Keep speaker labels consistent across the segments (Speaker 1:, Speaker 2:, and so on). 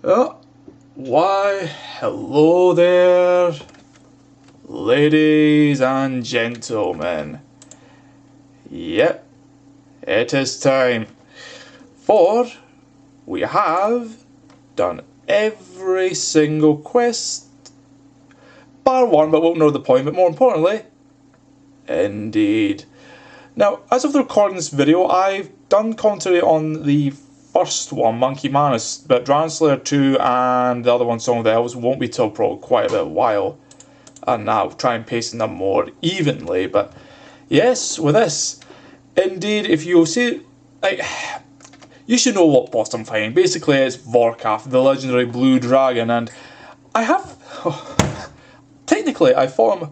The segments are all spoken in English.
Speaker 1: Oh, why, hello there, ladies and gentlemen. Yep, it is time, for we have done every single quest, bar one, but won't know the point, but more importantly, indeed. Now, as of the recording this video, I've done commentary on the first one, Monkey Manus, but Dragonslayer 2 and the other one, Song of the Elves, won't be till probably quite a bit of while. And I'll try and pace them more evenly, but yes, with this, indeed, if you see, like, you should know what boss I'm fighting. Basically, it's Vorkath, the legendary blue dragon, and I have, technically, I fought him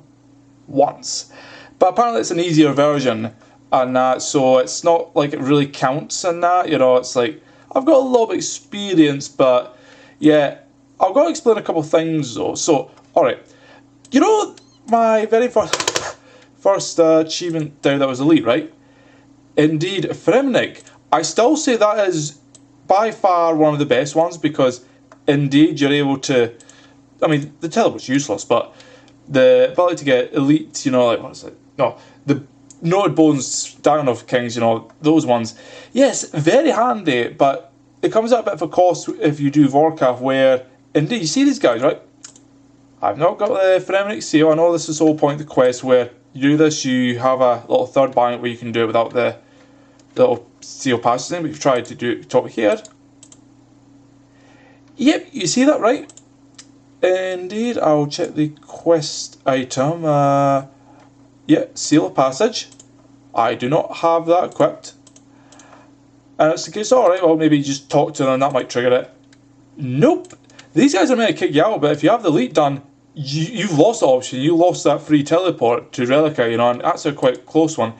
Speaker 1: once, but apparently it's an easier version, and so it's not like it really counts in that, you know, it's like, I've got a lot of experience, but yeah, I've got to explain a couple of things though. So, alright, you know my very first achievement down that was elite, right? Indeed, Fremnik. I still say that is by far one of the best ones, because indeed you're able to, I mean, the teleport's useless, but the ability to get elite, you know, like, what is it? No, the Noted Bones, Dragon of Kings, you know, those ones. Yes, very handy, but it comes at a bit of a cost if you do Vorkath, where, indeed, you see these guys, right? I've not got the Fremnik seal. I know this is the whole point of the quest, where you do this, you have a little third bind where you can do it without the little seal passes in, but you've tried to do it top here. Yep, you see that, right? Indeed, I'll check the quest item. Yeah, seal of passage. I do not have that equipped. And it's the case, alright, well, maybe just talk to them and that might trigger it. Nope. These guys are meant to kick you out, but if you have the elite done, you've lost the option. You lost that free teleport to Relica, you know, and that's a quite close one.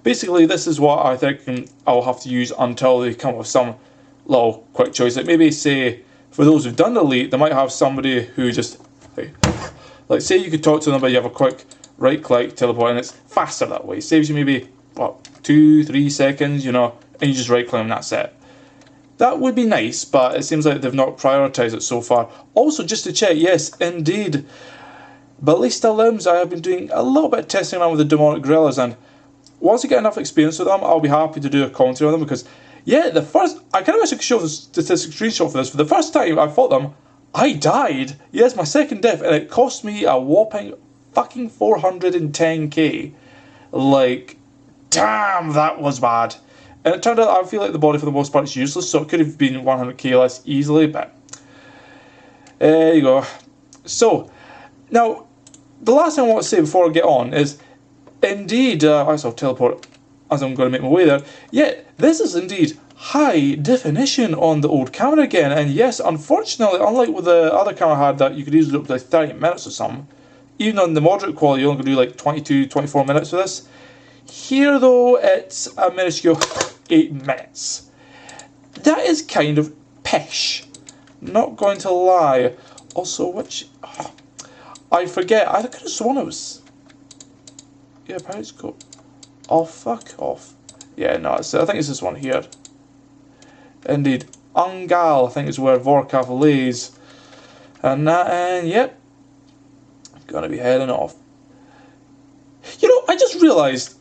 Speaker 1: Basically, this is what I think I'll have to use until they come up with some little quick choice. Like maybe say, for those who've done the elite, they might have somebody who just, like say you could talk to them, but you have a quick right click teleport, and it's faster that way. It saves you maybe, what, 2-3 seconds, you know, and you just right click and that's it. That would be nice, but it seems like they've not prioritised it so far. Also, just to check, yes, indeed, Ballista Limbs, I have been doing a little bit of testing around with the demonic gorillas, and once I get enough experience with them, I'll be happy to do a commentary on them, because, yeah, the first, I kind of wish I could show the statistic screenshot for this. For the first time I fought them, I died. Yes, my second death, and it cost me a whopping fucking 410k. Like, damn, that was bad. And it turned out I feel like the body for the most part is useless, so it could have been 100k less easily, but there you go. So, now, the last thing I want to say before I get on is, indeed, I shall teleport as I'm going to make my way there. Yeah, this is indeed high definition on the old camera again, and yes, unfortunately, unlike with the other camera I had that you could easily do up to like 30 minutes or something, even on the moderate quality you're only going to do like 22-24 minutes with this. Here though, it's a minuscule 8 minutes. That is kind of pish, not going to lie. Also, which, I forget, I could have sworn it was, yeah, Pirates Go. Oh, fuck off. Yeah, no, I think it's this one here. Indeed. Ungal, I think is where Vorkath lays. And yep. Gonna be heading off. You know, I just realised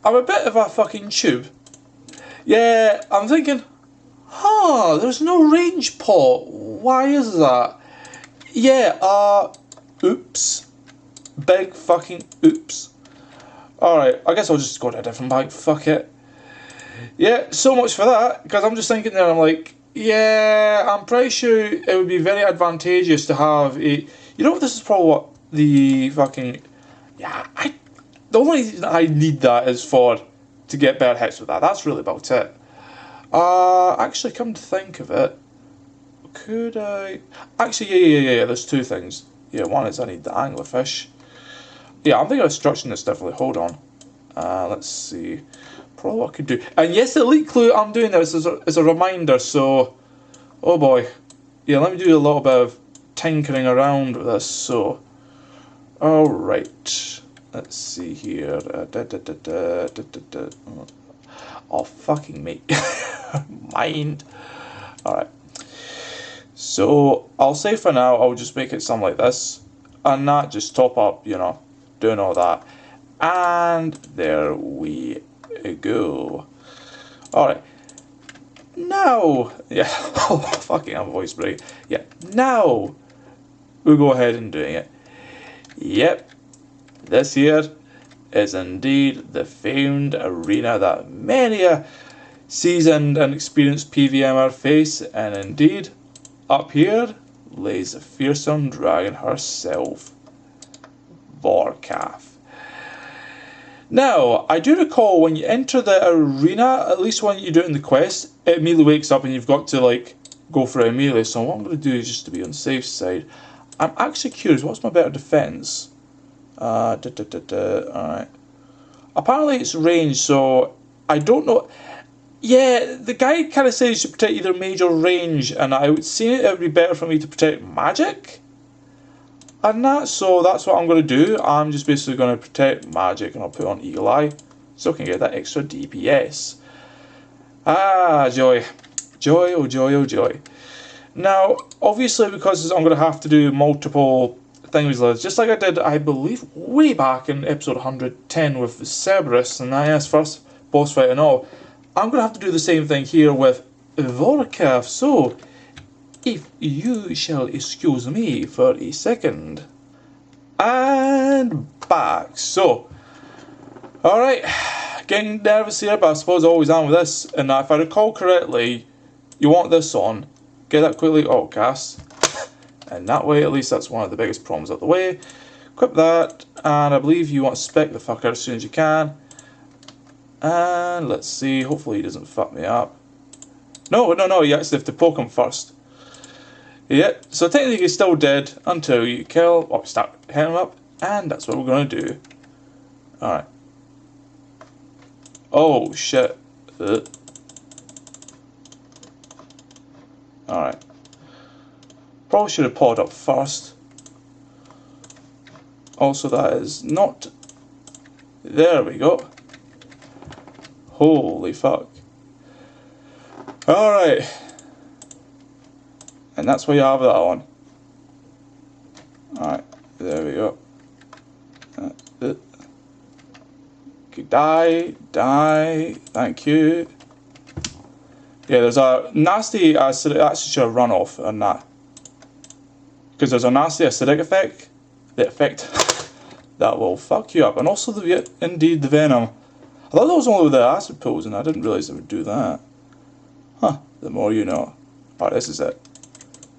Speaker 1: I'm a bit of a fucking tube. Yeah, I'm thinking, there's no range pot. Why is that? Yeah, oops. Big fucking oops. Alright, I guess I'll just go to a different bike, fuck it. Yeah, so much for that, because I'm just thinking there, I'm like, yeah, I'm pretty sure it would be very advantageous to have a, you know, this is probably what the fucking, yeah, the only reason I need that is to get better hits with that, that's really about it. Actually, come to think of it, could I, actually, yeah, there's two things. Yeah, one is I need the anglerfish. Yeah, I'm thinking of structuring this differently. Hold on. Let's see. Probably what I could do. And yes, the elite clue I'm doing this is a reminder, so, oh boy. Yeah, let me do a little bit of tinkering around with this, so. Alright. Let's see here. Oh, fucking mate. Mind. Alright. So I'll say for now, I'll just make it something like this, and not just top up, you know, doing all that. And there we go. Alright. Now, yeah, oh fucking have a voice break. Yeah, now we'll go ahead and doing it. Yep, this here is indeed the famed arena that many a seasoned and experienced PVMer face, and indeed, up here lays the fearsome dragon herself, Vorkath. Now, I do recall when you enter the arena, at least when you do it in the quest, it immediately wakes up and you've got to like go for it immediately. So what I'm going to do is just to be on the safe side. I'm actually curious, what's my better defense? Alright. Apparently it's range, so I don't know. Yeah, the guy kind of says you should protect either mage or range, and I would say it would be better for me to protect magic. And that, so that's what I'm going to do. I'm just basically going to protect magic, and I'll put on Eagle Eye, so I can get that extra DPS. Ah, joy. Joy, oh joy, oh joy. Now, obviously, because I'm going to have to do multiple things, just like I did, I believe, way back in episode 110 with Cerberus, and IS first boss fight and all, I'm going to have to do the same thing here with Vorkath, so if you shall excuse me for a second. And back. So, alright, getting nervous here, but I suppose I always am with this. And if I recall correctly, you want this on, get that quickly outcast, and that way at least that's one of the biggest problems out the way. Equip that, and I believe you want to spec the fucker as soon as you can. And let's see, hopefully he doesn't fuck me up. No, you actually have to poke him first. Yep, so technically he's still dead until you kill, or start hitting him up, and that's what we're going to do. Alright. Oh, shit. Alright. Probably should have pawed up first. Also, that is not... There we go. Holy fuck. Alright. And that's where you have that on. Alright, there we go. Die, thank you. Yeah, there's a nasty acidic, actually should have run off on that. Because there's a nasty acidic effect, that will fuck you up. And also, indeed, the venom. I thought that was only with the acid pills, and I didn't realise it would do that. Huh, the more you know. Alright, this is it.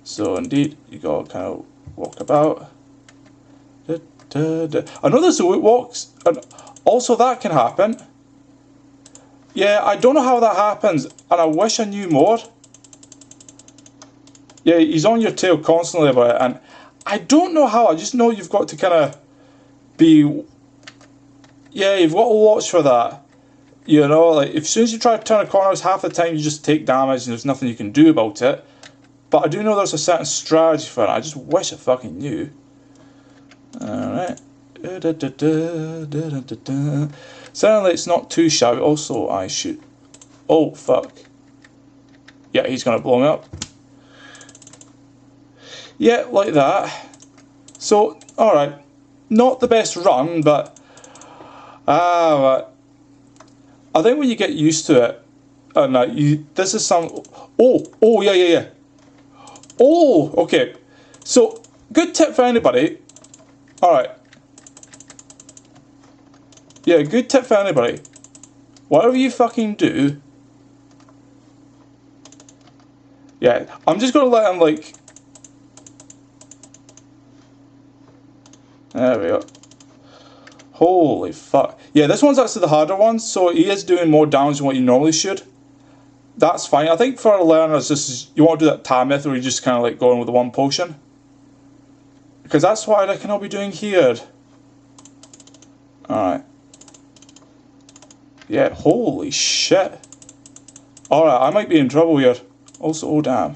Speaker 1: So indeed, you gotta kind of walk about. I know there's a wood walks, and also that can happen. Yeah, I don't know how that happens, and I wish I knew more. Yeah, he's on your tail constantly about it, and I don't know how. I just know you've got to kind of be. Yeah, you've got to watch for that. You know, like as soon as you try to turn a corner, half the time you just take damage, and there's nothing you can do about it. But I do know there's a certain strategy for it. I just wish I fucking knew. Alright. Certainly it's not too shabby. Also, I shoot. Oh, fuck. Yeah, he's going to blow me up. Yeah, like that. So, alright. Not the best run, but... I think when you get used to it... this is some... Oh, yeah. Oh, okay. So, good tip for anybody. Alright. Yeah, good tip for anybody. Whatever you fucking do. Yeah, I'm just gonna let him, like... There we go. Holy fuck. Yeah, this one's actually the harder one, so he is doing more damage than what you normally should. That's fine. I think for learners, you want to do that tab method where you just kind of like going with the one potion. Because that's what I reckon I'll be doing here. Alright. Yeah, holy shit. Alright, I might be in trouble here. Also, oh damn.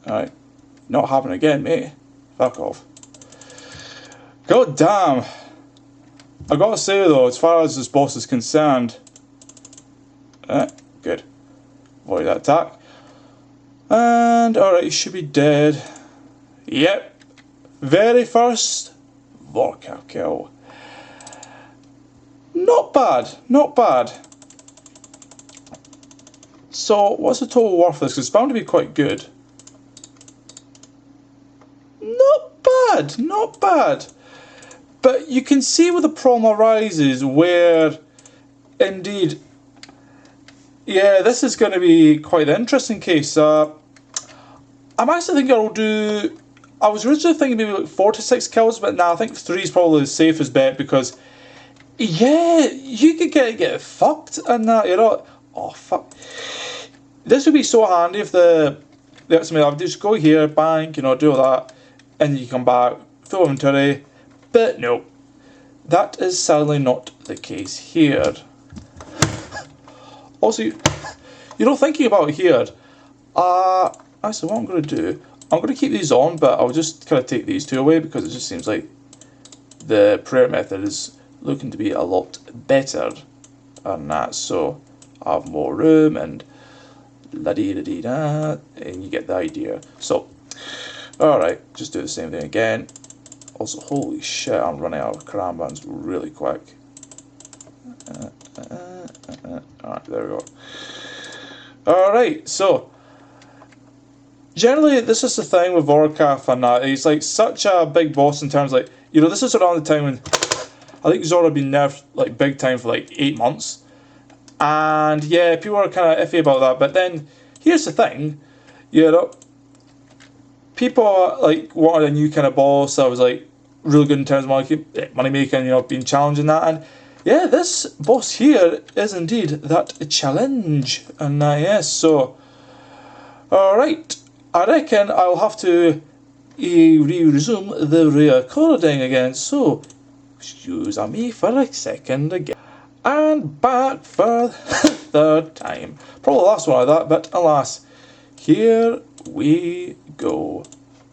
Speaker 1: Alright. Not happening again, mate. Fuck off. God damn. I gotta say though, as far as this boss is concerned... good. Avoid that attack. And alright, he should be dead. Yep. Very first Vorkath kill. Not bad, not bad. So, what's the total worth of this? 'Cause it's bound to be quite good. Not bad, not bad. But you can see where the problem arises, where, indeed, yeah, this is going to be quite an interesting case. I'm actually thinking I'll do... I was originally thinking maybe like 4 to 6 kills, but now I think 3 is probably the safest bet, because, yeah, you could get fucked and that, you know. Oh, fuck. This would be so handy if the ultimate, I'd just go here, bang, you know, do all that, and you come back, full inventory. But no, that is sadly not the case here. Also, you know, thinking about here, actually what I'm going to do, I'm going to keep these on, but I'll just kind of take these two away, because it just seems like the prayer method is looking to be a lot better than that. So I have more room, and la-dee-da-dee-da, and you get the idea. So, alright, just do the same thing again. Also, holy shit, I'm running out of cram buttons really quick. Alright, there we go. Alright, so, generally, this is the thing with Vorkath and that. He's like such a big boss in terms of, like, you know, this is around the time when I think Zora had been nerfed like big time for like 8 months. And yeah, people are kind of iffy about that. But then, here's the thing, you know, people like wanted a new kind of boss that was like really good in terms of money making, you know, being challenging that. And yeah, this boss here is indeed that challenge. And yes, so, alright, I reckon I'll have to resume the recording again. So, excuse me for a second again. And back for the third time. Probably the last one of that, but alas, here we go.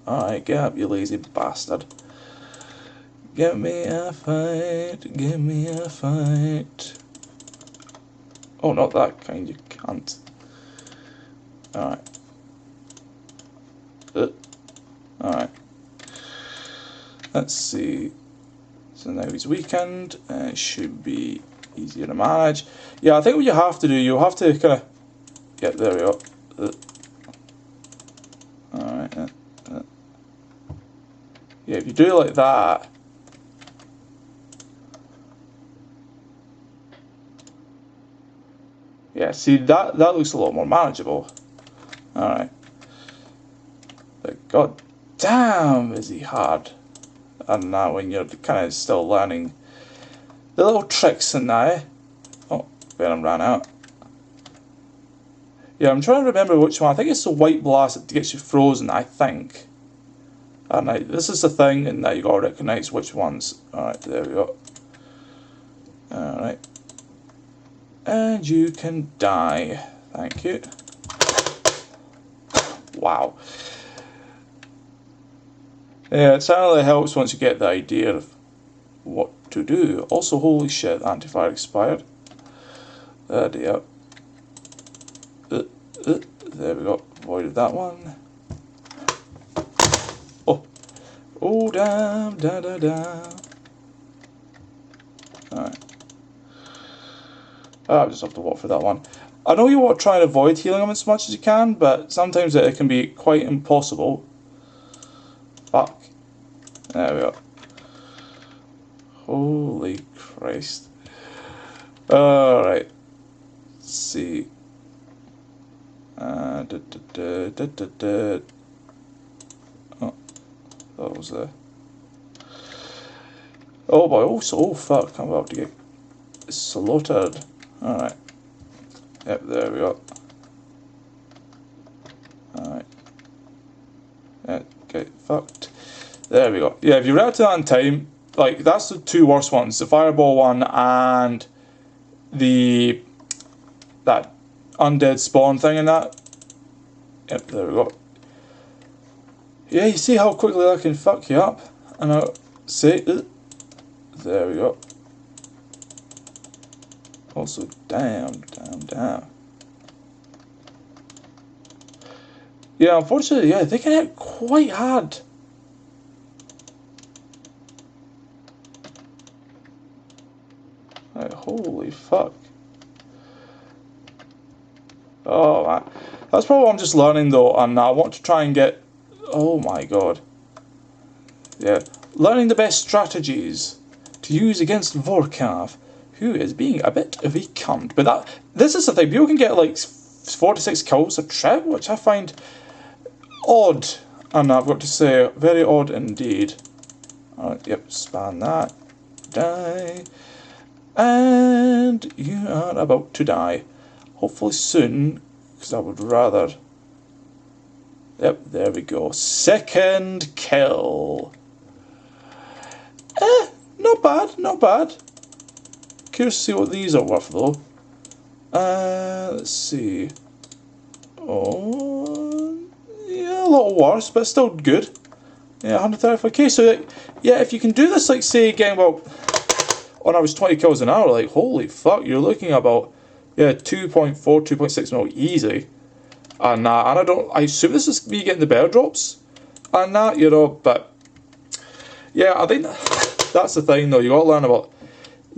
Speaker 1: Alright, get up, you lazy bastard. Give me a fight, give me a fight. Oh, not that kind, you can't. Alright. Alright. Let's see. So now it's weekend, and it should be easier to manage. Yeah, I think what you have to do, you have to kind of... Yeah, there we go. Alright. Yeah, if you do it like that... Yeah, see, that looks a lot more manageable. Alright. But god damn, is he hard. And now when you're kind of still learning the little tricks and that. Oh, Venom ran out. Yeah, I'm trying to remember which one. I think it's the white blast that gets you frozen, I think. And this is the thing, and now you gotta recognise which ones. Alright, there we go. Alright. And you can die. Thank you. Wow. Yeah, it certainly helps once you get the idea of what to do. Also, holy shit, anti-fire expired. There we go. Avoided that one. Oh, damn, da. Alright. I'll just have to walk through that one. I know you want to try and avoid healing them as much as you can, but sometimes it can be quite impossible. Fuck. There we go. Holy Christ. Alright. Let's see. Oh, that was a... Oh boy, oh fuck, I'm about to get slaughtered. Alright. Yep, there we go. Alright. Get fucked. There we go. Yeah, if you react to that in time, like, that's the two worst ones. The fireball one and that undead spawn thing and that. Yep, there we go. Yeah, you see how quickly that can fuck you up? And I'll say, there we go. Also, damn. Yeah, unfortunately, yeah, they can hit quite hard. Right, holy fuck. Oh man. That's probably what I'm just learning though, and I want to try and get... Oh my god. Yeah. Learning the best strategies to use against Vorkath, who is being a bit of a cunt. But this is the thing, people can get like 4 to 6 kills a trip, which I find odd. And I've got to say, very odd indeed. Alright, yep, span that. Die. And you are about to die. Hopefully soon, because I would rather... Yep, there we go. Second kill. Not bad, not bad. Curious to see what these are worth though. Let's see. Oh, yeah, a little worse, but still good. Yeah, 135k. So, yeah, if you can do this, like, say, getting about on average 20 kills an hour, like, holy fuck, you're looking about, yeah, 2.4, 2.6 mil easy. And I assume this is me getting the bear drops. And that, you know, but, yeah, I think that's the thing, though. You got to learn about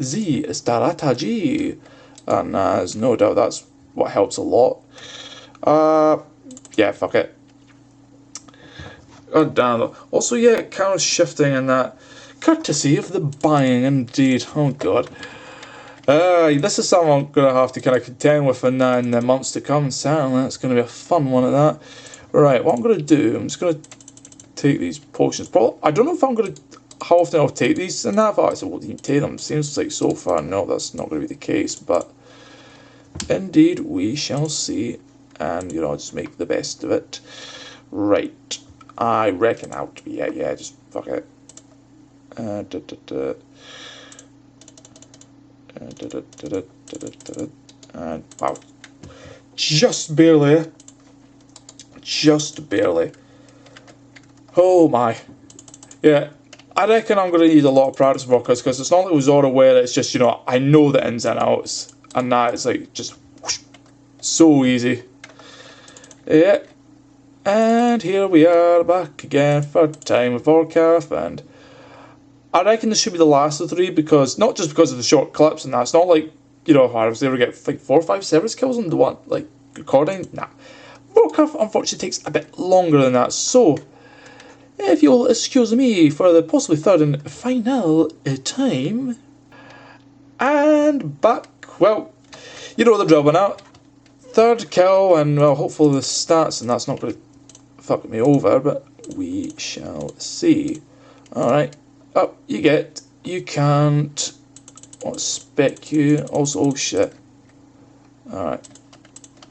Speaker 1: Z strategy. And there's no doubt that's what helps a lot. Yeah, fuck it. God damn it. Also, yeah, camera shifting and that. Courtesy of the buying, indeed. Oh, God. This is something I'm going to have to kind of contend with in the months to come. Certainly, it's going to be a fun one at that. Right, what I'm going to do, I'm just going to take these potions. Probably, I don't know if I'm going to, how often I'll take these and that. If I will even take them. Seems like so far, no, that's not going to be the case. But, indeed, we shall see. And, you know, just make the best of it. Right. I reckon out. Yeah, just fuck it. And wow, just barely. Oh my, yeah. I reckon I'm going to need a lot of practice workers because it's not like with Zora where it's just, you know, I know the ins and outs, and that is like just whoosh, so easy. Yeah. And here we are back again for time with Vorkath, and I reckon this should be the last of the 3 because, not just because of the short clips and that, it's not like, you know, if I was able to get like 4 or 5 service kills on the one, like, recording, nah. Vorkath unfortunately takes a bit longer than that, so, if you'll excuse me for the possibly third and final time, and back, well, you know the drill by now. Third kill, and well, hopefully the stats, and that's not going to fuck me over, but we shall see. Alright, up you get, you can't, I'll spec you, also, oh shit. Alright,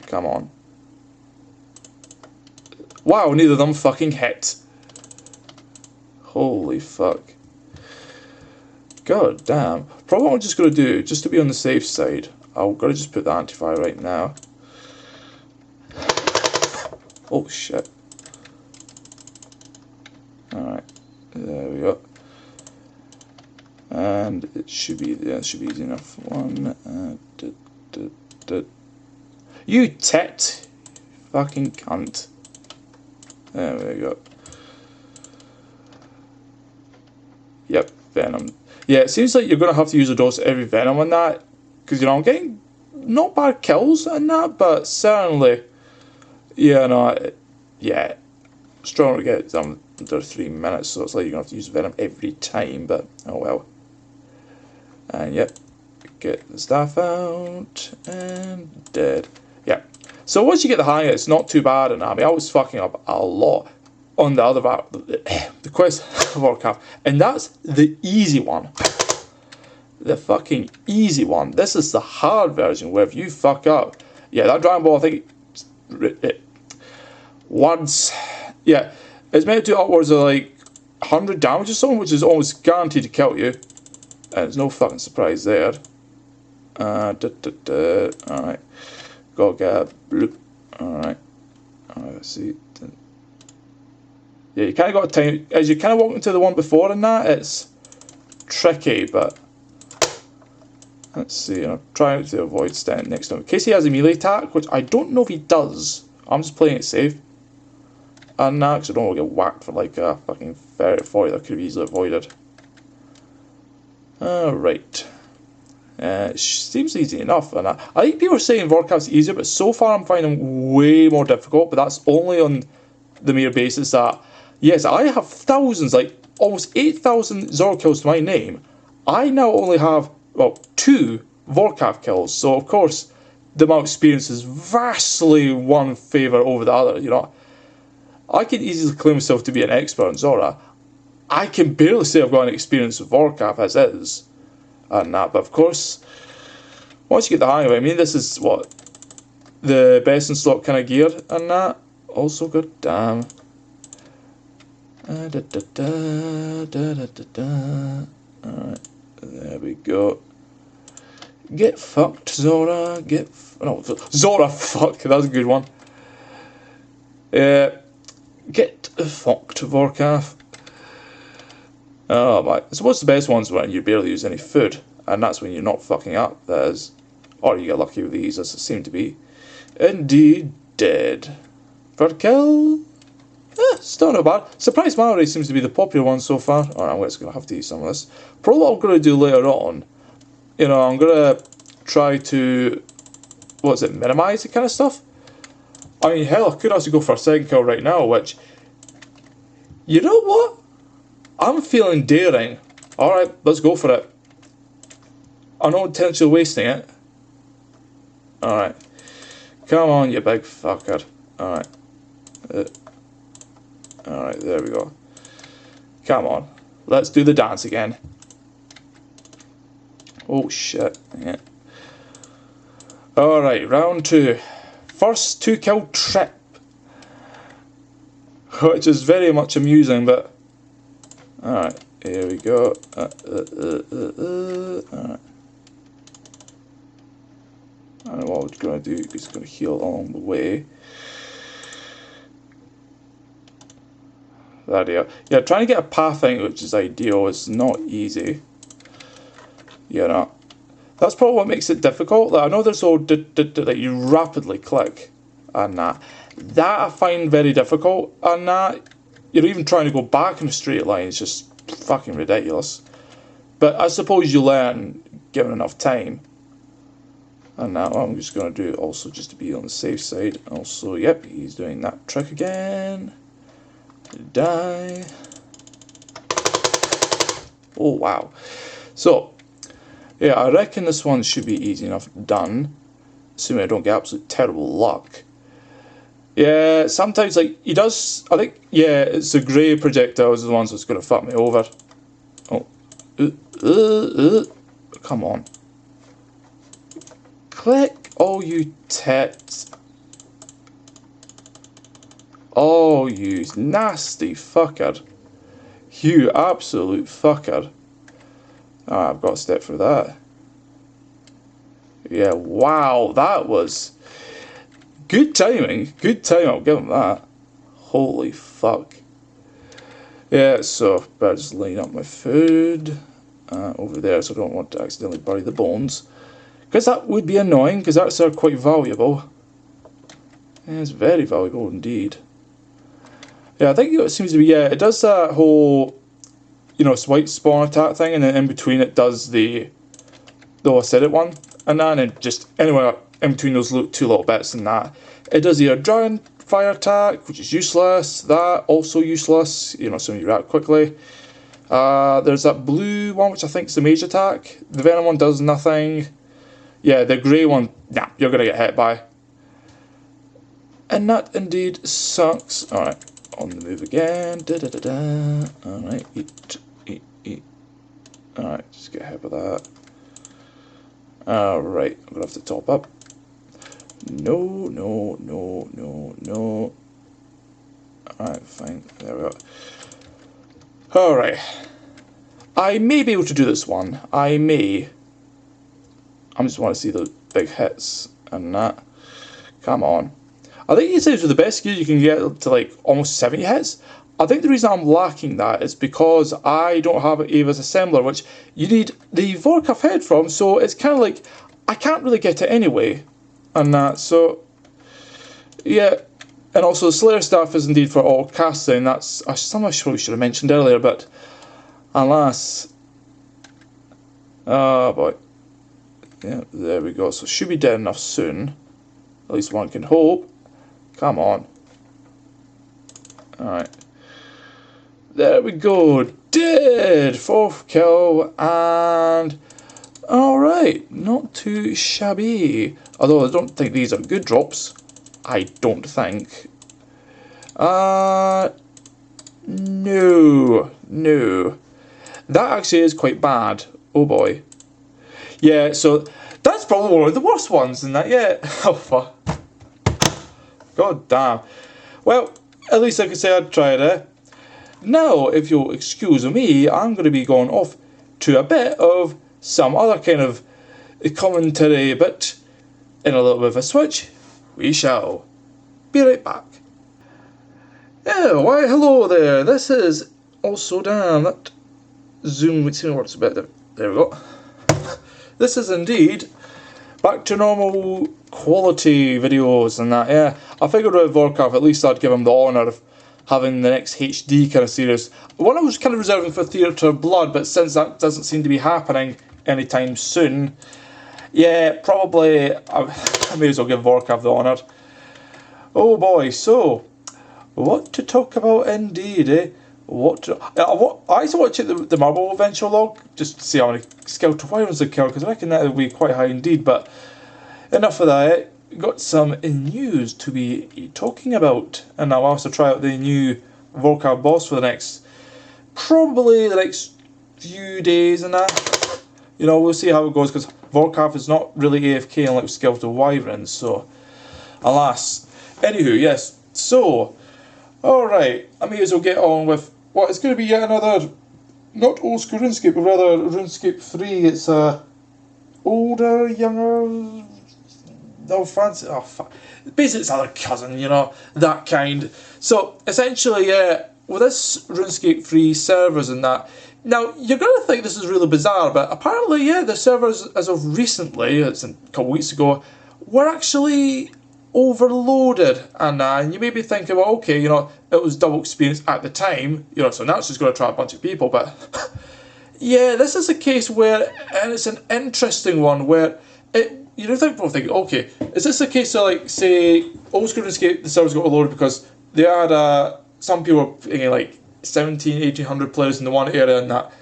Speaker 1: come on. Wow, neither of them fucking hit. Holy fuck. God damn. Probably what I'm just going to do, just to be on the safe side, I'm going to just put the anti-fire right now. Oh shit. Alright, there we go. And it should be, yeah, it should be easy enough. You tit! Fucking cunt. There we go. Yep, venom. Yeah, it seems like you're going to have to use a dose of every venom on that. Because, you know, I'm getting not bad kills on that, but certainly, yeah, no, yeah, strong to get them under 3 minutes, so it's like you're going to have to use venom every time, but oh well. And yep, get the staff out, and dead. Yeah, so once you get the hang of it, it's not too bad, and I mean, I was fucking up a lot on the other the quest of Vorkath, and that's the easy one. The fucking easy one. This is the hard version where if you fuck up, yeah, that Dragon Ball, I think once, yeah, it's meant to do upwards of like 100 damage or something, which is almost guaranteed to kill you. And there's no fucking surprise there. Alright. Gotta get a bloop. Alright. Let's see. Yeah, you kind of got to time, as you kind of walk into the one before and that, it's tricky, but let's see, I'm trying to avoid standing next to him. In case he has a melee attack, which I don't know if he does. I'm just playing it safe. And now, because I don't want to get whacked for like a fucking 30 40 that could have easily avoided. Alright. It seems easy enough. And I think people are saying Vorkath's easier, but so far I'm finding way more difficult. But that's only on the mere basis that, yes, I have thousands, like almost 8,000 Zoro kills to my name. I now only have, well, 2 Vorkath kills. So, of course, the amount of experience is vastly one favour over the other, you know. I can easily claim myself to be an expert on Zora. I can barely say I've got any experience with Vorkath as is. And that, but of course, once you get the hang of it, I mean, this is what? The best in slot kind of gear and that. Also, god damn. Alright, there we go. Get fucked, Zora. No, Zora, fuck, that's a good one. Get fucked, Vorkath. Oh my, I suppose the best ones when you barely use any food, and that's when you're not fucking up, that is. Or you get lucky with these, as it seemed to be. Indeed, dead. Third kill? Still not bad. Surprise Mallory seems to be the popular one so far. Alright, I'm just going to have to use some of this. Probably what I'm going to do later on, you know, I'm going to try to, what is it, minimise the kind of stuff? I mean, hell, I could actually go for a second kill right now, which, you know what? I'm feeling daring. Alright, let's go for it. I'm not intentionally wasting it. Alright. Come on, you big fucker. Alright. Alright, there we go. Come on. Let's do the dance again. Oh shit. Yeah. Alright, round 2. First 2 kill trip. Which is very much amusing, but... Alright, here we go. Alright. I don't know what we're going to do, because it's going to heal along the way. There you go. Yeah, trying to get a pathing, which is ideal, is not easy. You know. That's probably what makes it difficult. Like, I know there's all that you rapidly click, and that I find very difficult, and that you're even trying to go back in a straight line is just fucking ridiculous. But I suppose you learn given enough time. And now I'm just going to do also just to be on the safe side. Also, yep, he's doing that trick again. Die. Oh wow. So yeah, I reckon this one should be easy enough done, assuming I don't get absolute terrible luck. Yeah, sometimes like he does. I think yeah, it's the grey projectiles are the ones that's going to fuck me over. Oh, come on, click! Oh you tits! Oh, you nasty fucker. You absolute fucker. Oh, I've got to step for that. Yeah, wow, that was good timing. Good timing, I'll give him that. Holy fuck. Yeah, so better just line up my food over there so I don't want to accidentally bury the bones. Because that would be annoying, because that's quite valuable. Yeah, it's very valuable indeed. Yeah, I think it seems to be, yeah, it does that whole, you know, white spawn attack thing, and then in between it does the acidic one, and then just anywhere in between those 2 little bits and that. It does the dragon fire attack, which is useless, that also useless, you know, so you react quickly. There's that blue one, which I think is the mage attack. The venom one does nothing. Yeah, the grey one, nah, you're going to get hit by. And that indeed sucks. Alright. On the move again. Alright, eat. Alright, just get hit with that. Alright, I'm gonna have to top up. No. Alright, fine. There we go. Alright. I may be able to do this one. I may. I just want to see the big hits and that. Come on. I think he says with the best gear you can get to like almost 70 hits. I think the reason I'm lacking that is because I don't have Ava's assembler, which you need the Vorkath head from, so it's kind of like I can't really get it anyway. And that, so yeah, And also the Slayer staff is indeed for all casting. That's something I probably should have mentioned earlier, but alas. Oh boy. Yeah, there we go. So should be dead enough soon. At least one can hope. Come on. Alright. There we go. Dead! 4th kill, and alright, not too shabby. Although I don't think these are good drops. I don't think. No. That actually is quite bad. Oh boy. Yeah, so that's probably one of the worst ones in that yet. Oh fuck. God damn. Well, at least I can say I tried it. Now, if you'll excuse me, I'm going to be going off to a bit of some other kind of commentary, but in a little bit of a switch, we shall be right back. Yeah, why hello there, this is also, damn, that zoom works a bit, there we go. This is indeed back to normal quality videos and that, yeah. I figured with Vorkath, at least I'd give him the honour of having the next HD kind of series. One I was kind of reserving for Theatre of Blood, but since that doesn't seem to be happening anytime soon, yeah, probably I may as well give Vorkath the honour. Oh boy, so what to talk about indeed, eh? I used to watch the Marble Adventure log just to see how many Skeletal Wyverns they killed, because I reckon that would be quite high indeed. But enough of that. Eh? Got some news to be talking about, and I'll also try out the new Vorkath boss for probably the next few days and that. You know, we'll see how it goes, because Vorkath is not really AFK unlike Skeletal Wyverns, so alas. Anywho, yes, so alright, I may as well get on with what is going to be yet another, not old school RuneScape, but rather RuneScape 3. It's a older, younger, no fancy, oh fuck. Basically it's other cousin, you know, that kind. So essentially, yeah, with this RuneScape 3 servers and that, now you're going to think this is really bizarre, but apparently, yeah, the servers as of recently, it's a couple weeks ago, were actually overloaded, and you may be thinking, well, okay, you know, it was double experience at the time, you know, so now it's just going to try a bunch of people, but yeah, this is a case where, and it's an interesting one, where you know, people think, okay, is this a case of, like, say, old school RuneScape, the servers got overloaded because they had, some people were thinking, like, 1800 players in the one area in that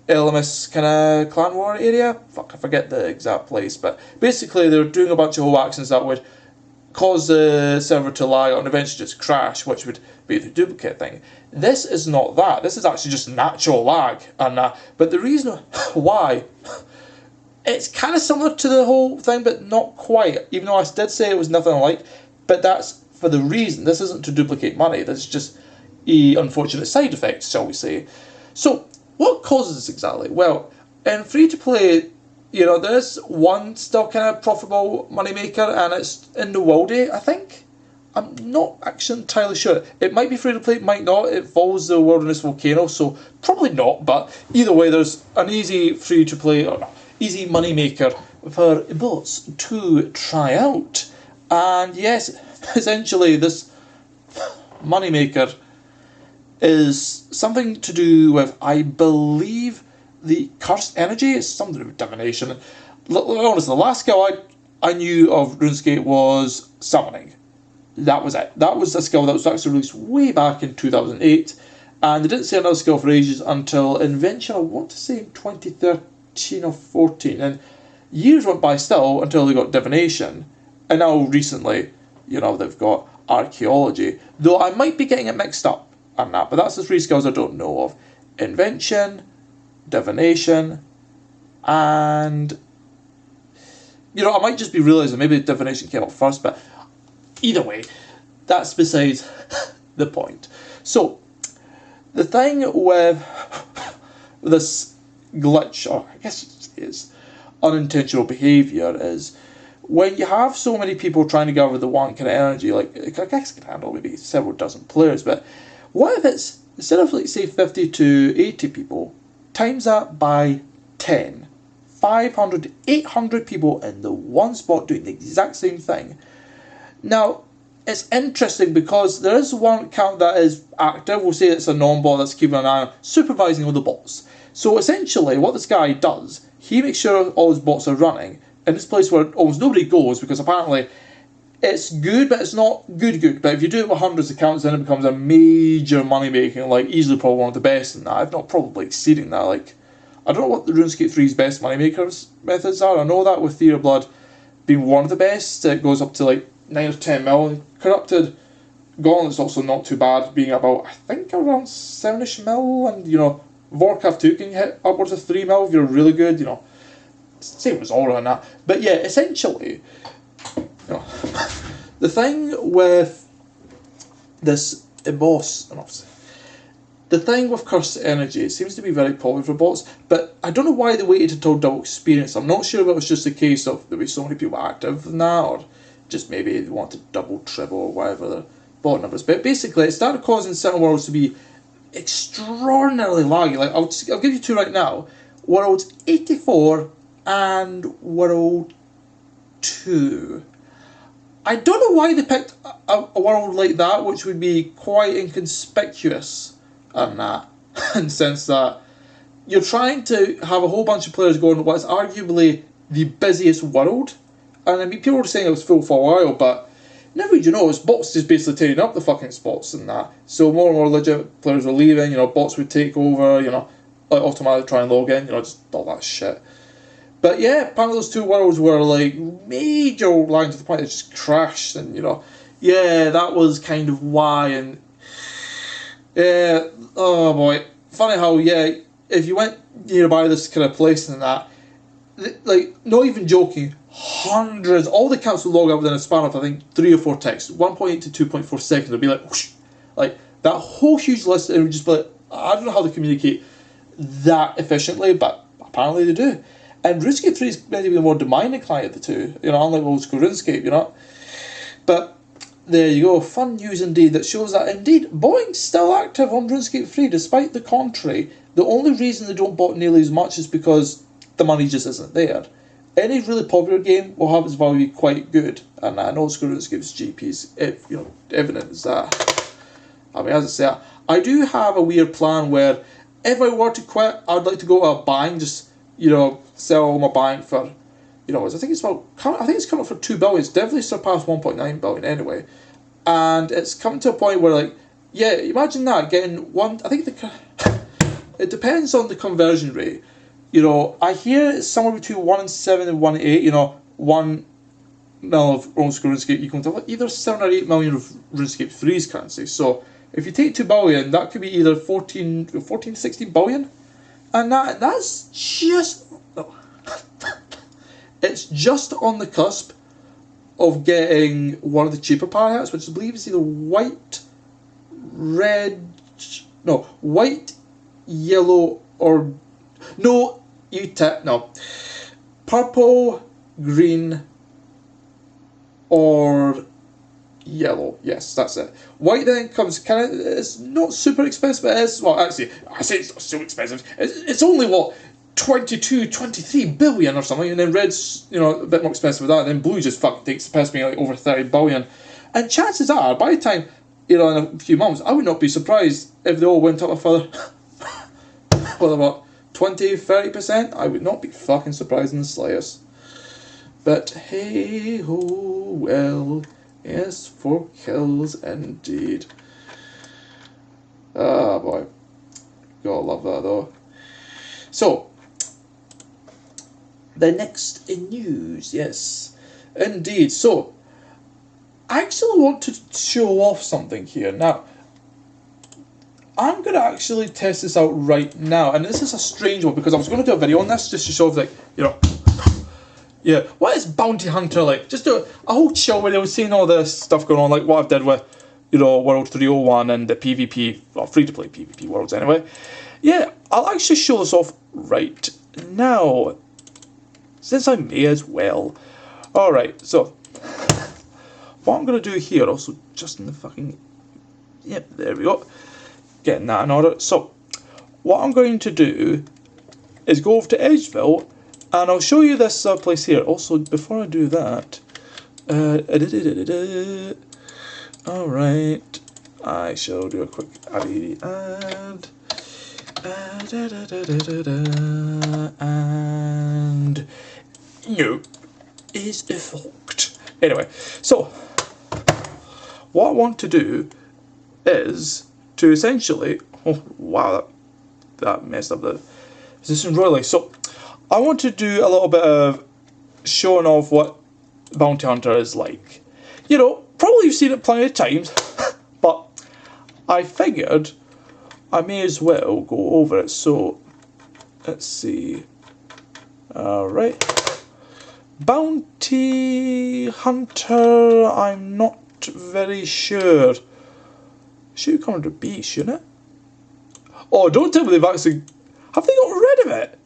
Speaker 1: LMS kind of clan war area? Fuck, I forget the exact place, but basically they were doing a bunch of whole actions that would cause the server to lag and eventually just crash, which would be the duplicate thing. This is not that. This is actually just natural lag, and but the reason why, it's kind of similar to the whole thing, but not quite. Even though I did say it was nothing alike, but that's for the reason. This isn't to duplicate money. This is just a unfortunate side effect, shall we say. So, what causes this exactly? Well, in free to play, you know, there's one still kind of profitable moneymaker, and it's in the Worldy, I think. I'm not actually entirely sure. It might be free to play, it might not. It follows the Wilderness Volcano, so probably not. But either way, there's an easy free to play, or easy moneymaker for bots to try out. And yes, essentially this moneymaker is something to do with, I believe, the cursed energy. It's something to do with divination. Honestly, the last skill I knew of RuneScape was summoning. That was it. That was a skill that was actually released way back in 2008, and they didn't see another skill for ages until Invention, I want to say in 2013 or 14, and years went by still until they got divination, and now recently, you know, they've got archaeology, though I might be getting it mixed up on that, but that's the three skills I don't know of. Invention, divination, and, you know, I might just be realising maybe divination came up first, but either way, that's besides the point. So, the thing with this glitch, or I guess it's unintentional behaviour, is when you have so many people trying to gather the one kind of energy, like, I guess it can handle maybe several dozen players, but what if it's, instead of, like, say 50 to 80 people, times that by 10, 500, 800 people in the one spot doing the exact same thing. Now, it's interesting because there is one account that is active. We'll say it's a non-bot that's keeping an eye on supervising all the bots. So essentially what this guy does, he makes sure all his bots are running in this place where almost nobody goes, because apparently it's good, but it's not good. But if you do it with hundreds of accounts, then it becomes a major money making, like easily probably one of the best in that, if not probably exceeding that. Like, I don't know what the RuneScape 3's best money makers methods are. I know that with Theory of Blood being one of the best, it goes up to like 9 or 10 mil. Corrupted Gauntlet's also not too bad, being about, I think, around 7ish mil, and Vorkath 2 can hit upwards of 3 mil if you're really good, same as all around that. But yeah, essentially, the thing with this emboss, the thing with Cursed Energy, it seems to be very popular for bots, but I don't know why they waited until double experience. I'm not sure if it was just a case of there was so many people active in that, or just maybe they wanted double, triple, or whatever the bot numbers. But basically, it started causing certain worlds to be extraordinarily laggy. Like, I'll give you two right now. World 84 and World 2. I don't know why they picked a world like that, which would be quite inconspicuous in that, in the sense that you're trying to have a whole bunch of players going to what's arguably the busiest world. And I mean, people were saying it was full for a while, but never did you know, it's bots just basically tearing up the fucking spots and that. So more and more legit players were leaving, bots would take over, automatically try and log in, just all that shit. But yeah, apparently those two worlds were like major lines to the point it just crashed, and yeah, that was kind of why. And yeah, oh boy, funny how if you went nearby this kind of place and that, like, not even joking, hundreds, all the accounts would log out within a span of I think 3 or 4 texts, 1.8 to 2.4 seconds. It'd be like whoosh, like that whole huge list, and it would just be like, I don't know how they communicate that efficiently, but apparently they do. And RuneScape 3 is maybe the more demanding client of the two, unlike old school RuneScape, But there you go, fun news indeed, that shows that indeed botting's still active on RuneScape 3, despite the contrary. The only reason they don't bot nearly as much is because the money just isn't there. Any really popular game will have its value quite good, and I know school RuneScape's GP's evident as that. I mean, as I say, I do have a weird plan where if I were to quit, I'd like to go to a buying, just sell all my buying for, I think it's coming up for 2 billion. It's definitely surpassed 1.9 billion anyway, and it's coming to a point where, like, yeah, imagine that getting one. I think it depends on the conversion rate. I hear it's somewhere between 1.7 and 1.8. 1 mil of old school RuneScape equal to like either 7 or 8 million of RuneScape 3's currency. So if you take 2 billion, that could be either 14, 16 billion. And that's just... it's just on the cusp of getting one of the cheaper pirates, which I believe is either white, yellow, or... No, purple, green, or yellow. Yes, that's it. White then comes it's not super expensive, but it is, well, actually, I say it's not so expensive. It's only, 22, 23 billion or something, and then red's, a bit more expensive with that, and then blue just fucking takes the piss, being like over 30 billion. And chances are, by the time, in a few months, I would not be surprised if they all went up a further, 20, 30%? I would not be fucking surprised in the slightest. But hey ho, well, yes, 4 kills indeed. Ah, boy. Gotta love that though. So, the next in news, yes, indeed. So, I actually want to show off something here. Now, I'm going to actually test this out right now, and this is a strange one because I was going to do a video on this just to show off, like, yeah, what is Bounty Hunter like? Just do a whole chill video seeing all this stuff going on, like what I've did with, World 301 and the PvP, well, free-to-play PvP worlds anyway. Yeah, I'll actually show this off right now, since I may as well. Alright, so, what I'm going to do here, also just in the fucking, yep, there we go. Getting that in order. So, what I'm going to do is go over to Edgeville, and I'll show you this place here. Also, before I do that, Alright, I shall do a quick ad. And no is evoked. Anyway, so what I want to do is to essentially, oh wow, that messed up the position royally. So I want to do a little bit of showing off what Bounty Hunter is like. You know, probably you've seen it plenty of times, but I figured I may as well go over it. So let's see. Alright. Bounty Hunter, I'm not very sure. Should come to B, shouldn't it? Oh, don't tell me they've actually... Have they got rid of it?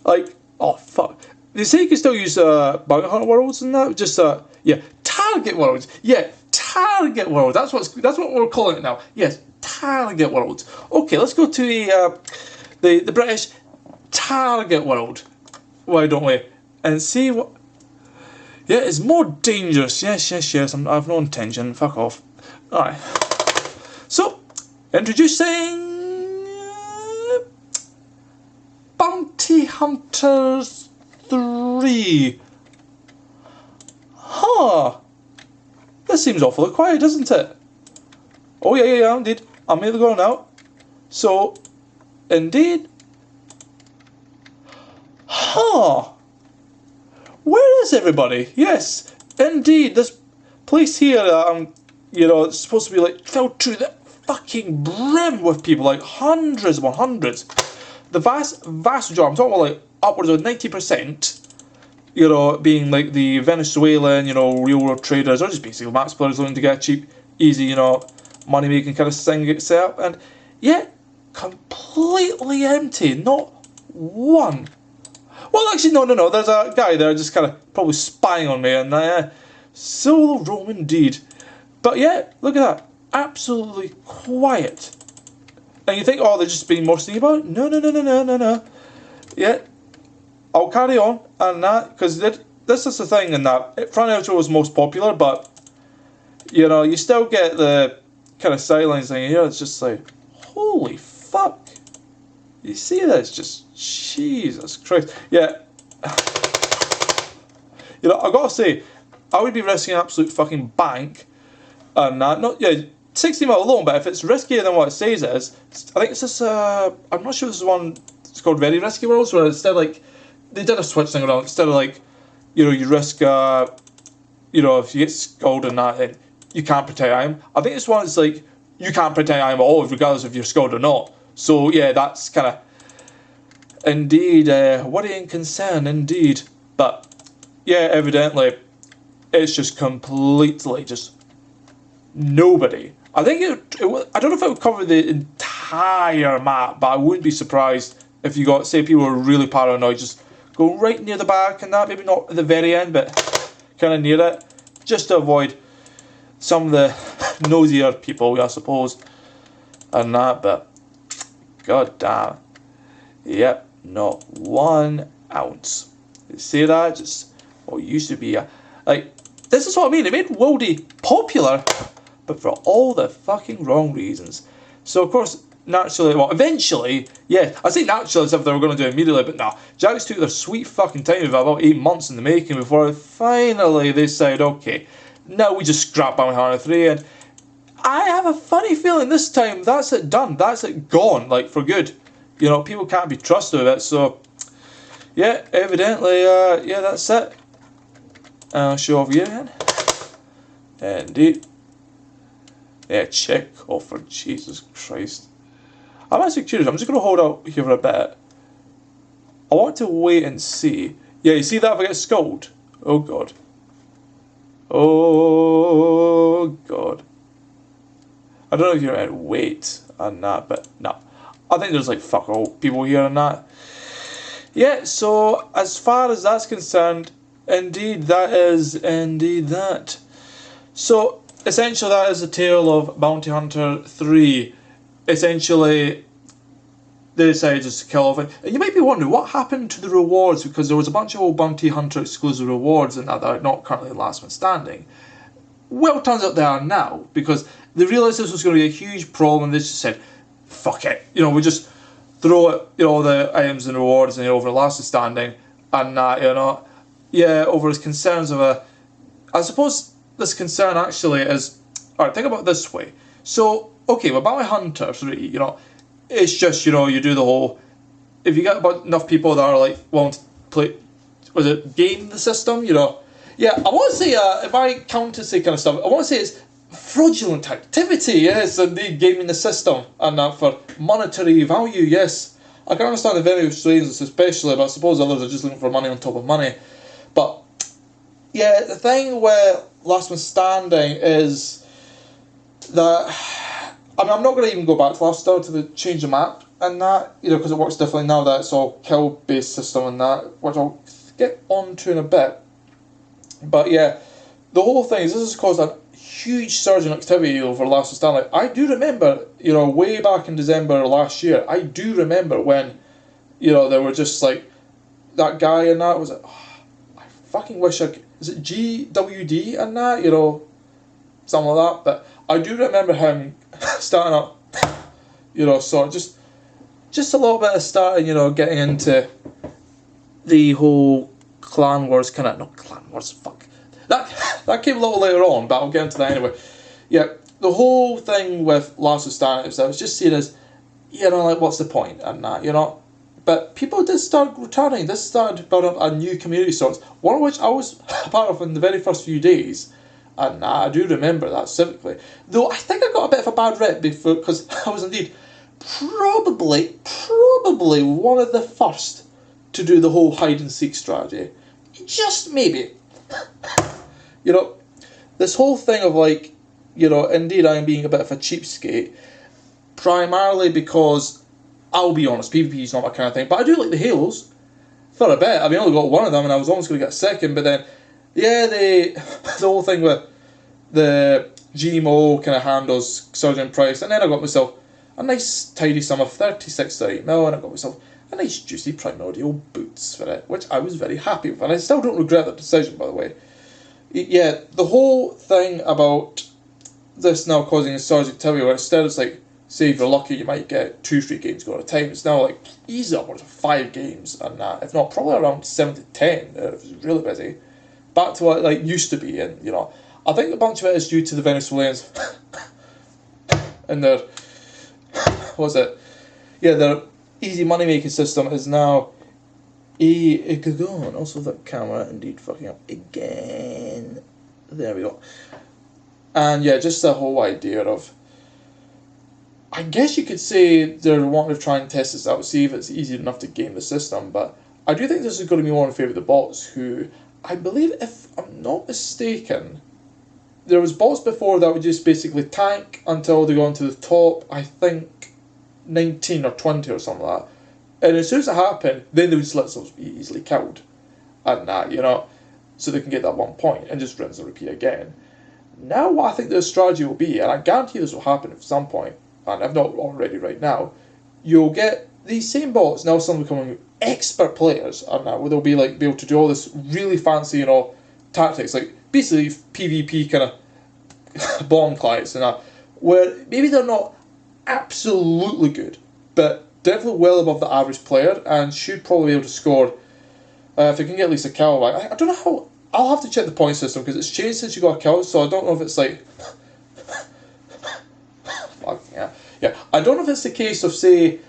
Speaker 1: Like, oh fuck. They say you can still use Bounty Hunter worlds and that. Just yeah, target worlds. Yeah, target worlds. That's what we're calling it now. Yes, target worlds. Okay, let's go to the British target world. Why don't we? And see what. Yeah, it's more dangerous. Yes. I've no intention. Fuck off. All right. So, introducing Bounty Hunters 3. Huh. This seems awfully quiet, doesn't it? Oh yeah, indeed. I'm either going out. So, indeed. Huh. Where is everybody? Yes, indeed. This place here, you know, it's supposed to be like filled to the fucking brim with people, like hundreds upon hundreds. The vast majority, I'm talking about like upwards of 90%, you know, being like the Venezuelan, you know, real world traders, or just basically max players looking to get a cheap, easy, you know, money making kind of thing get set up, and yet completely empty, not one. Well, actually, no. There's a guy there just kind of probably spying on me, and solo roam indeed. But yeah, look at that, absolutely quiet. And you think, oh, they're just being more sneaky about it? No. Yeah, I'll carry on and that, because this is the thing in that front outro was most popular, but you know, you still get the kind of silence thing here. It's just like, holy fuck. You see that? It's just, Jesus Christ. Yeah. You know, I gotta say, I would be risking an absolute fucking bank and that. Not, yeah, 60 mil alone, but if it's riskier than what it says it is, I think it's this, I'm not sure this is one, it's called Very Risky Worlds, where instead of like, they did a switch thing around, instead of like, you know, you risk, you know, if you get skulled and that, then you can't protect item. I think this one is like, you can't protect item at all, regardless if you're skulled or not. So yeah, that's kind of, indeed, worrying concern, indeed. But yeah, evidently, it's just completely just nobody. I think I don't know if it would cover the entire map, but I wouldn't be surprised if you got, say, people who are really paranoid, just go right near the back and that, maybe not at the very end, but kind of near it, just to avoid some of the nosier people, I suppose, and that. But god damn, yep, not 1 ounce. You see that? Just what used to be like, this is what I mean. It made Worldy popular, but for all the fucking wrong reasons. So of course, naturally, well, eventually, yeah, I say naturally as if they were going to do it immediately, but nah, Jagex took their sweet fucking time of about 8 months in the making before finally they said, okay, now we just scrap Bounty Hunter 3, and I have a funny feeling this time that's it done, that's it gone, like for good. You know, people can't be trusted with it, so yeah, evidently, yeah, that's it. I'll show off here again. Indeed. Yeah, check offer, Jesus Christ. I'm actually curious, I'm just going to hold out here for a bit. I want to wait and see. Yeah, you see that if I get skulled? Oh god. Oh god. I don't know if you're at wait on that, but no. I think there's like fuck all people here on that. Yeah, so as far as that's concerned, indeed that is indeed that. So essentially that is the tale of Bounty Hunter 3. Essentially they decided just to kill off it. And you might be wondering what happened to the rewards, because there was a bunch of old Bounty Hunter exclusive rewards and that are not currently last man standing. Well, it turns out they are now, because they realised this was going to be a huge problem, and they just said, fuck it, we just throw it, all the items and rewards and over last standing, and over his concerns of I suppose this concern actually is, alright, think about it this way. So, okay, with Bounty Hunter 3, it's just, you do the whole, if you get enough people that are like willing to play, game the system, Yeah, I want to say, if I count to say kind of stuff, I want to say it's fraudulent activity, yes, indeed, gaming the system, and for monetary value, yes. I can understand the various reasons, especially, but I suppose others are just looking for money on top of money. But, yeah, the thing with Last Man Standing is that, I'm not going to even go back to Last Star to the change the map and that, because it works differently now that it's all kill-based system and that, which I'll get onto in a bit. But yeah, the whole thing is this has caused a huge surge in activity over Last Stand. Like, I do remember, way back in December last year, I do remember when, there were just like, that guy and that was like, I fucking wish I could, is it GWD and that, something like that, but I do remember him starting up, so just a little bit of starting, getting into the whole clan wars not clan wars, fuck. That came a little later on, but I'll get into that anyway. Yeah, the whole thing with Last Stand, I was just seen as, like, what's the point and that, But people did start returning. This started building up a new community sorts, one of which I was a part of in the very first few days. And I do remember that specifically. Though I think I got a bit of a bad rep because I was indeed probably one of the first to do the whole hide and seek strategy. Just maybe. This whole thing of like, indeed I am being a bit of a cheapskate, primarily because, I'll be honest, PvP is not my kind of thing, but I do like the Halos, for a bit. I only got one of them and I was almost going to get a second, but then, yeah, the whole thing with the GMO kind of handles surging price, and then I got myself a nice tidy sum of 36 to 8 mil, and I got myself a nice juicy primordial boots for it, which I was very happy with, and I still don't regret that decision, by the way. Yeah, the whole thing about this now causing a surge activity, where instead it's like, say if you're lucky you might get 2 free games going at a time, it's now like easy upwards of 5 games, and if not, probably around 7 to 10 if it's really busy, back to what it like used to be. And I think a bunch of it is due to the Venezuelans and their their easy money making system is now gone. Also, that camera indeed fucking up again. There we go. And yeah, just the whole idea of, I guess you could say they're wanting to try and test this out, see if it's easy enough to game the system, but I do think this is going to be more in favour of the bots, who, I believe, if I'm not mistaken, there was bots before that would just basically tank until they got into the top, I think, 19 or 20 or something like that. And as soon as it happened, then they would just let themselves be easily killed. And that, so they can get that 1 point and just rinse and repeat again. Now what I think their strategy will be, and I guarantee this will happen at some point, and if not already right now, you'll get these same bots now suddenly becoming expert players, and now they'll be like be able to do all this really fancy, tactics, like basically PvP kind of bomb clients and that, where maybe they're not absolutely good, but definitely well above the average player, and should probably be able to score, if they can get at least a kill. I don't know how, I'll have to check the point system, because it's changed since you got a kill, so I don't know if it's like, yeah, I don't know if it's the case of, say,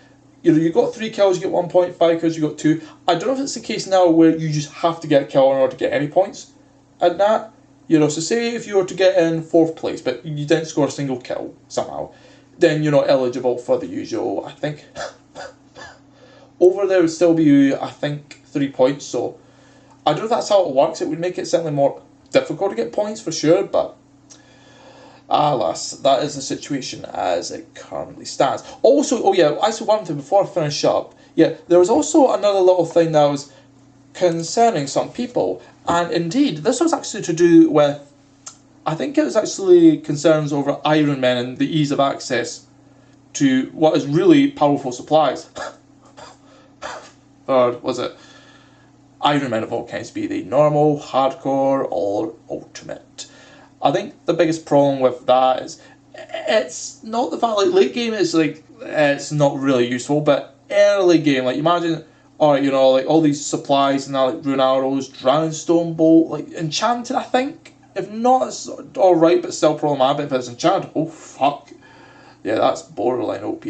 Speaker 1: you got 3 kills, you get 1 point, 5 kills, you got 2. I don't know if it's the case now where you just have to get a kill in order to get any points, and that, so say if you were to get in 4th place, but you didn't score a single kill somehow, then you're not eligible for the usual, I think, over there would still be, I think, 3 points, so I don't know if that's how it works. It would make it certainly more difficult to get points for sure, but alas, that is the situation as it currently stands. Also, oh yeah, actually one thing before I finish up, yeah, there was also another little thing that was concerning some people, and indeed, this was actually to do with, I think it was actually concerns over Iron Men and the ease of access to what is really powerful supplies. Or was it Iron Men of all kinds, be they normal, hardcore, or ultimate? I think the biggest problem with that is it's not the fact like late game is like it's not really useful, but early game, like imagine, alright, you know, like all these supplies and that, like rune arrows, drownstone bolt, like enchanted, I think. If not, it's alright, but still problematic. If it's enchanted, oh fuck, yeah, that's borderline OP.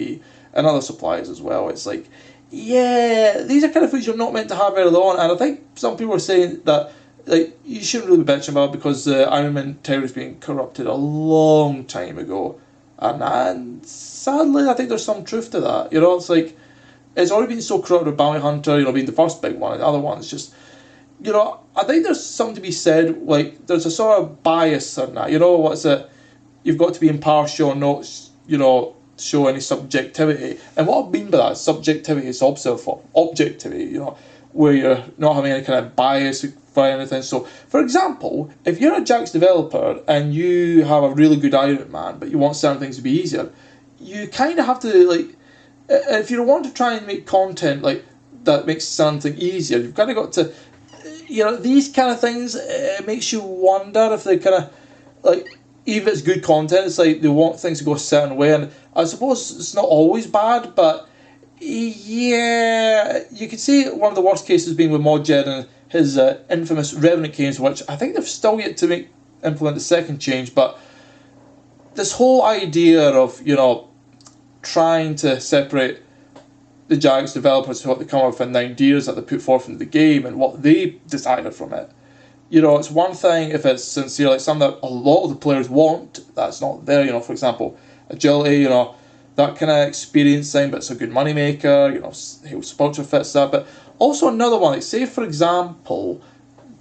Speaker 1: And other supplies as well. It's like, yeah, these are kind of things you're not meant to have early on, and I think some people are saying that like you shouldn't really be bitching about it because the Iron Man Tower is being corrupted a long time ago, and sadly I think there's some truth to that. You know, it's like it's already been so corrupted with Bounty Hunter, you know, being the first big one, and the other ones just, you know, I think there's something to be said. Like there's a sort of bias on that. You know, what's it? You've got to be impartial, not, you know, show any subjectivity. And what I mean by that is subjectivity is opposite of objectivity, you know, where you're not having any kind of bias for anything. So, for example, if you're a Jagex developer and you have a really good Iron Man, but you want certain things to be easier, you kind of have to, like, if you want to try and make content, like, that makes something easier, you've kind of got to, you know, these kind of things, it makes you wonder if they kind of, like, even if it's good content, it's like they want things to go a certain way, and I suppose it's not always bad, but yeah, you could see one of the worst cases being with Modjed and his infamous Revenant games, which I think they've still yet to implement the second change, but this whole idea of, you know, trying to separate the Jagex developers to what they come up with and the ideas that they put forth into the game and what they decided from it. You know, it's one thing if it's sincere, like something that a lot of the players want, that's not there, you know, for example, agility, you know, that kind of experience thing, but it's a good money maker, you know, he'll sponsor fits that, but also another one, like say for example,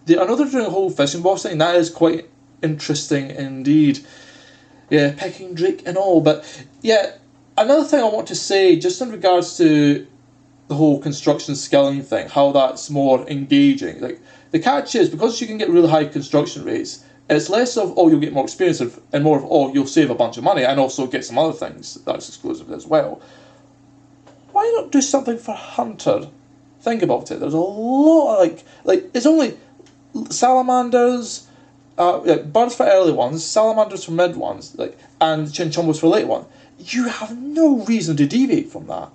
Speaker 1: I know they're doing a whole fishing boss thing, that is quite interesting indeed. Yeah, pecking Drake and all, but yeah, another thing I want to say, just in regards to the whole construction skilling thing, how that's more engaging, like, the catch is, because you can get really high construction rates, it's less of, oh, you'll get more experience, and more of, oh, you'll save a bunch of money, and also get some other things that's exclusive as well. Why not do something for Hunter? Think about it, there's a lot of, like it's only salamanders, birds for early ones, salamanders for mid ones, like, and chinchumbos for late ones. You have no reason to deviate from that.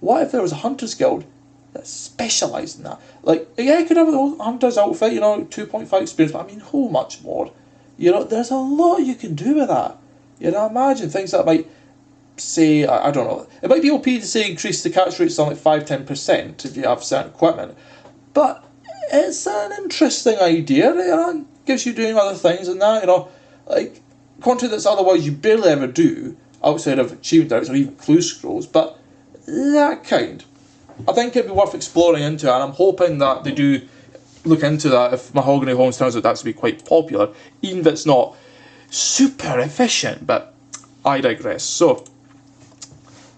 Speaker 1: What if there was a Hunter's Guild that specialised in that? Like, yeah, I could have a Hunter's outfit, you know, 2.5 experience, but I mean, whole much more. You know, there's a lot you can do with that. You know, imagine things that might say, I don't know, it might be OP to say increase the catch rate to something like 5-10% if you have certain equipment, but it's an interesting idea, you know, it gives you doing other things and that, you know, like, content that's otherwise you barely ever do, outside of achievement directs or even clue scrolls, but that kind. I think it'd be worth exploring into, and I'm hoping that they do look into that if Mahogany Homes turns out that's to be quite popular, even if it's not super efficient, but I digress. So,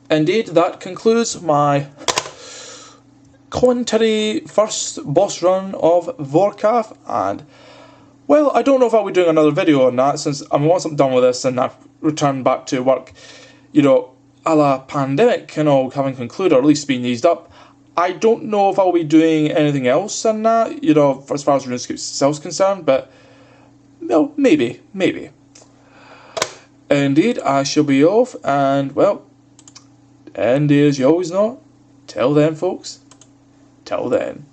Speaker 1: indeed, that concludes my commentary first boss run of Vorkath, and, well, I don't know if I'll be doing another video on that, since once I'm done with this and I've returned back to work, you know, a la pandemic, you know, having concluded, or at least being eased up, I don't know if I'll be doing anything else in that, you know, as far as Runescape itself is concerned, but, well, maybe. Indeed, I shall be off, and, well, and as you always know, till then, folks, till then.